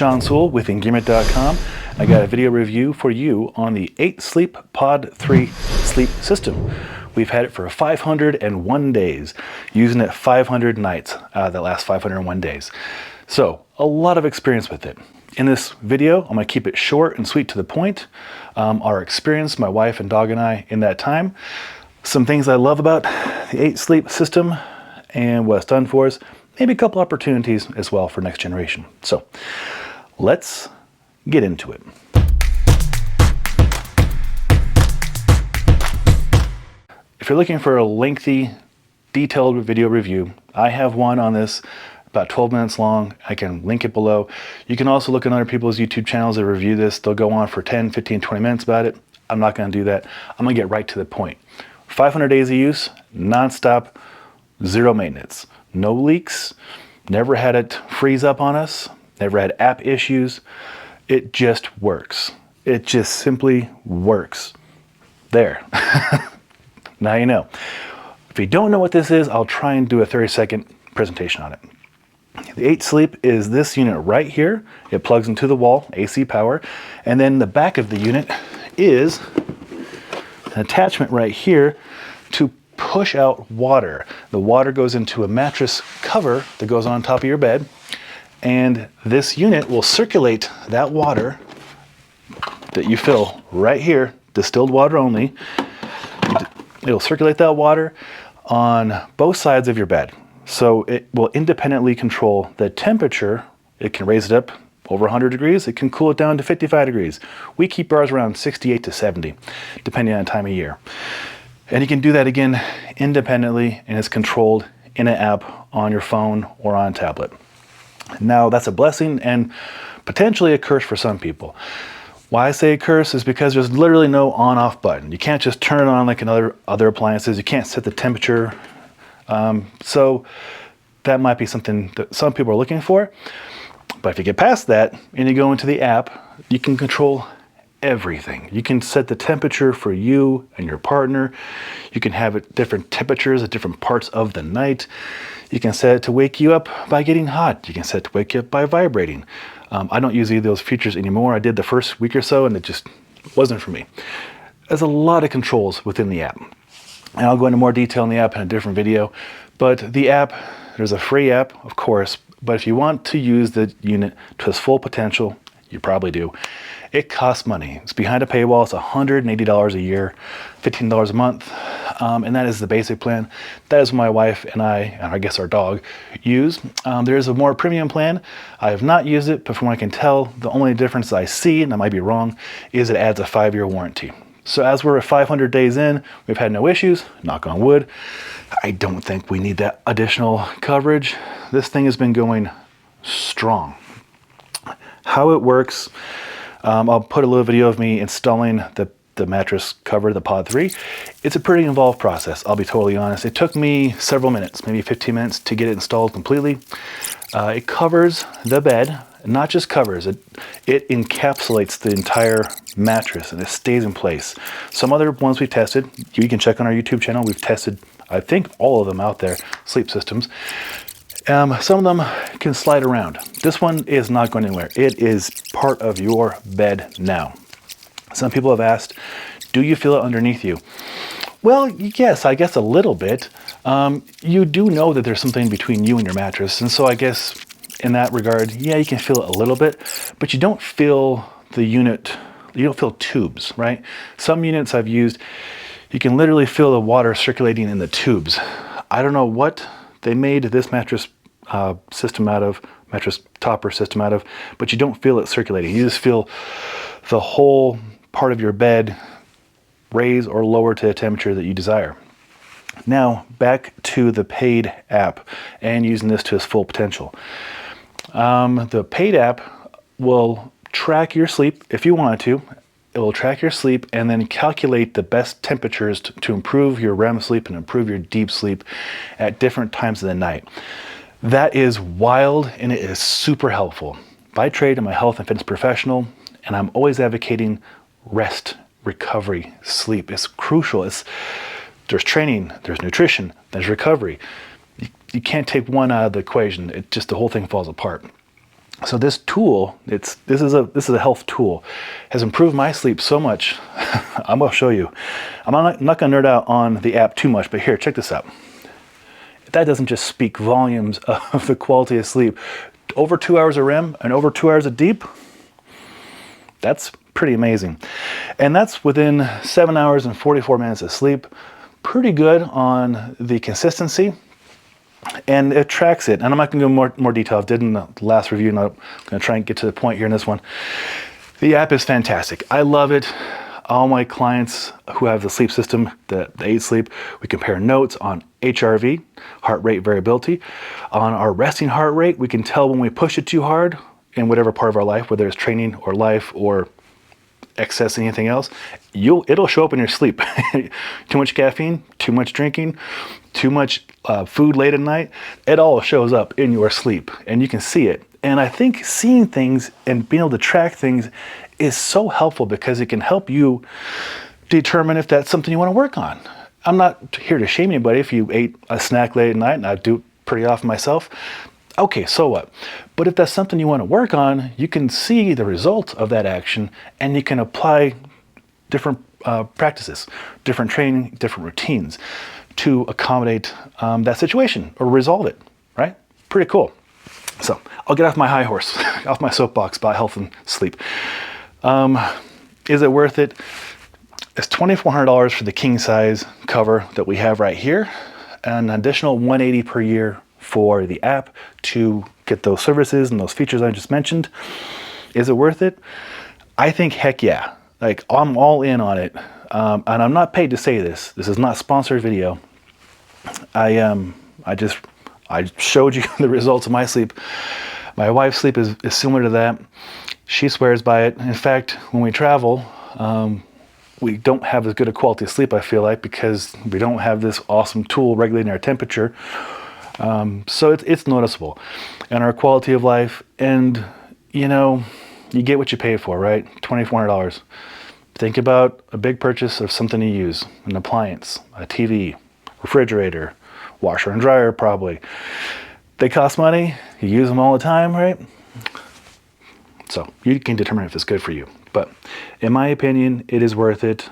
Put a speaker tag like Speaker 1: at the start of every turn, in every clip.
Speaker 1: Sean Sewell with Engearment.com. I got a video review for you on the 8 Sleep Pod 3 sleep system. We've had it for 501 days, using it 500 nights out of the last 501 days. So a lot of experience with it. In this video, I'm going to keep it short and sweet to the point. Our experience, my wife and dog and I, in that time. Some things I love about the 8 Sleep system and what it's done for us. Maybe a couple opportunities as well for next generation. So let's get into it. If you're looking for a lengthy, detailed video review, I have one on this, about 12 minutes long. I can link it below. You can also look at other people's YouTube channels that review this. They'll go on for 10, 15, 20 minutes about it. I'm not going to do that. I'm going to get right to the point. 500 days of use, non-stop, zero maintenance. No leaks, never had it freeze up on us, never had app issues. It just works. It just simply works. There. Now you know. If you don't know what this is, I'll try and do a 30-second presentation on it. The 8 Sleep is this unit right here. It plugs into the wall, AC power, and then the back of the unit is an attachment right here to push out water. The water goes into a mattress cover that goes on top of your bed, and this unit will circulate that water that you fill right here, distilled water only. It'll circulate that water on both sides of your bed. So it will independently control the temperature. It can raise it up over 100 degrees. It can cool it down to 55 degrees. We keep ours around 68 to 70, depending on the time of year. And you can do that again independently, and it's controlled in an app on your phone or on a tablet. Now that's a blessing and potentially a curse for some people. Why I say a curse is because there's literally no on-off button. You can't just turn it on like in other appliances. You can't set the temperature. So that might be something that some people are looking for. But if you get past that and you go into the app, you can control everything. You can set the temperature for you and your partner. You can have it different temperatures at different parts of the night. You can set it to wake you up by getting hot. You can set it to wake you up by vibrating. I don't use either of those features anymore. I did the first week or so and it just wasn't for me. There's a lot of controls within the app. And I'll go into more detail in the app in a different video. But the app, there's a free app, of course, but if you want to use the unit to its full potential, you probably do. It costs money. It's behind a paywall. It's $180 a year, $15 a month, and that is the basic plan. That is what my wife and I guess our dog, use. There is a more premium plan. I have not used it, but from what I can tell, the only difference I see, and I might be wrong, is it adds a 5-year warranty. So as we're at 500 days in, we've had no issues, knock on wood. I don't think we need that additional coverage. This thing has been going strong. How it works, I'll put a little video of me installing the mattress cover, the Pod 3. It's a pretty involved process, I'll be totally honest. It took me several minutes, maybe 15 minutes to get it installed completely. It covers the bed, not just covers it, it encapsulates the entire mattress and it stays in place. Some other ones we've tested, you can check on our YouTube channel, we've tested, I think, all of them out there, sleep systems. Some of them can slide around. This one is not going anywhere. It is part of your bed now. Some people have asked, do you feel it underneath you? Well, yes, I guess a little bit. You do know that there's something between you and your mattress, and so I guess in that regard, yeah, you can feel it a little bit, but you don't feel the unit, you don't feel tubes, right? Some units I've used, you can literally feel the water circulating in the tubes. I don't know what they made this mattress system out of, mattress topper system out of, but you don't feel it circulating. You just feel the whole part of your bed raise or lower to the temperature that you desire. Now, back to the paid app and using this to its full potential. The paid app will track your sleep if you want to. It will track your sleep and then calculate the best temperatures to improve your REM sleep and improve your deep sleep at different times of the night. That is wild and it is super helpful. By trade, I'm a health and fitness professional, and I'm always advocating rest, recovery, sleep. It's crucial. There's training, there's nutrition, there's recovery. You can't take one out of the equation. The whole thing falls apart. So this tool, this is a health tool, has improved my sleep so much. I'm going to show you. I'm not going to nerd out on the app too much, but here, check this out. That doesn't just speak volumes of the quality of sleep. Over 2 hours of REM and over 2 hours of deep, that's pretty amazing. And that's within 7 hours and 44 minutes of sleep. Pretty good on the consistency. And it tracks it. And I'm not going to go more detail. I did in the last review, and I'm going to try and get to the point here in this one. The app is fantastic. I love it. All my clients who have the sleep system, the 8 Sleep, we compare notes on HRV, heart rate variability. On our resting heart rate, we can tell when we push it too hard in whatever part of our life, whether it's training or life or excess anything else, it'll show up in your sleep. Too much caffeine, too much drinking, too much food late at night, it all shows up in your sleep and you can see it. And I think seeing things and being able to track things is so helpful because it can help you determine if that's something you want to work on. I'm not here to shame anybody if you ate a snack late at night, and I do it pretty often myself. Okay, so what? But if that's something you want to work on, you can see the result of that action and you can apply different practices, different training, different routines to accommodate that situation or resolve it, right? Pretty cool. So I'll get off my high horse, off my soapbox about health and sleep. Is it worth it? It's $2,400 for the king size cover that we have right here, and an additional $180 per year for the app to get those services and those features I just mentioned. Is it worth it? I think heck yeah. Like, I'm all in on it. And I'm not paid to say this. This is not a sponsored video. I showed you the results of my sleep. My wife's sleep is similar to that. She swears by it. In fact, when we travel, we don't have as good a quality of sleep, I feel like, because we don't have this awesome tool regulating our temperature. So it's noticeable. And our quality of life, and you know, you get what you pay for, right? $2,400. Think about a big purchase of something you use, an appliance, a TV, refrigerator, washer and dryer probably. They cost money, you use them all the time, right? So you can determine if it's good for you. But in my opinion, it is worth it.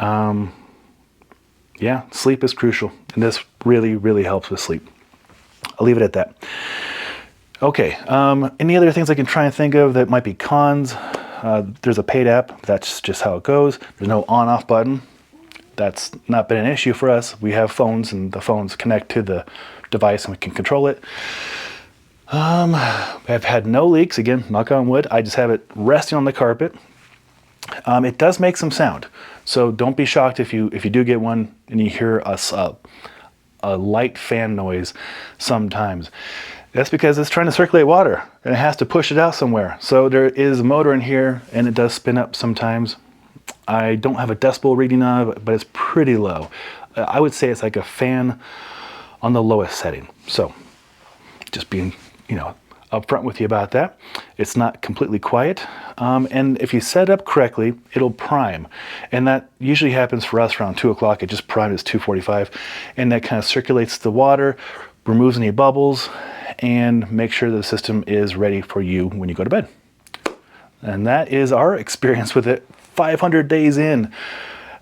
Speaker 1: Yeah, sleep is crucial. And this really, really helps with sleep. I'll leave it at that. Okay, any other things I can try and think of that might be cons? There's a paid app. That's just how it goes. There's no on-off button. That's not been an issue for us. We have phones, and the phones connect to the device, and we can control it. I've had no leaks. Again, knock on wood. I just have it resting on the carpet. It does make some sound, so don't be shocked if you do get one and you hear a light fan noise sometimes. That's because it's trying to circulate water and it has to push it out somewhere. So there is a motor in here and it does spin up sometimes. I don't have a decibel reading on it, but it's pretty low. I would say it's like a fan on the lowest setting. So just being, upfront with you about that. It's not completely quiet. And if you set it up correctly, it'll prime. And that usually happens for us around 2 o'clock. It just primed at 2:45. And that kind of circulates the water, removes any bubbles, and make sure the system is ready for you when you go to bed. And that is our experience with it 500 days in.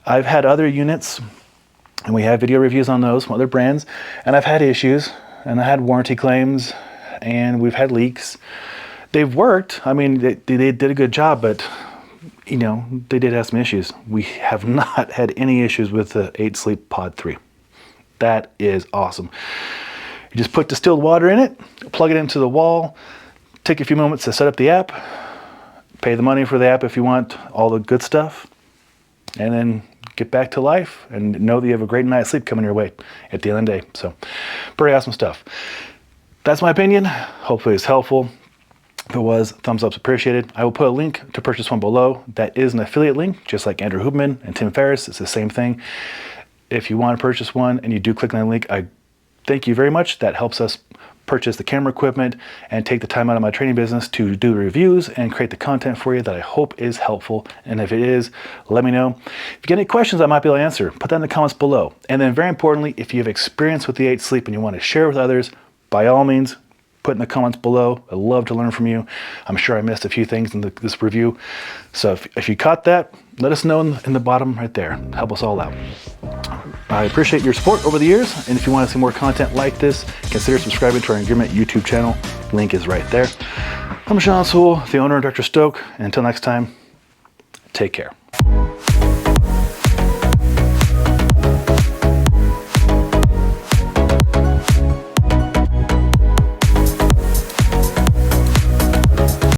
Speaker 1: I've had other units, and we have video reviews on those from other brands, and I've had issues, and I had warranty claims, and we've had leaks. They've worked. I mean, they did a good job, but they did have some issues. We have not had any issues with the 8 Sleep Pod 3. That is awesome. You just put distilled water in it, plug it into the wall, take a few moments to set up the app, pay the money for the app if you want all the good stuff, and then get back to life and know that you have a great night's sleep coming your way at the end of the day. So pretty awesome stuff. That's my opinion. Hopefully it's helpful. If it was, thumbs up's appreciated. I will put a link to purchase one below. That is an affiliate link, just like Andrew Huberman and Tim Ferriss. It's the same thing. If you want to purchase one and you do click on the link, I thank you very much. That helps us purchase the camera equipment and take the time out of my training business to do reviews and create the content for you that I hope is helpful. And if it is, let me know. If you get any questions I might be able to answer, put that in the comments below. And then very importantly, if you have experience with the 8 Sleep and you want to share with others, by all means, put in the comments below. I'd love to learn from you. I'm sure I missed a few things in this review. So if you caught that, let us know in the bottom right there. Help us all out. I appreciate your support over the years, and if you want to see more content like this, consider subscribing to our Engearment YouTube channel. Link is right there. I'm Sean Sewell, the owner of Dr. Stoke, and until next time, take care.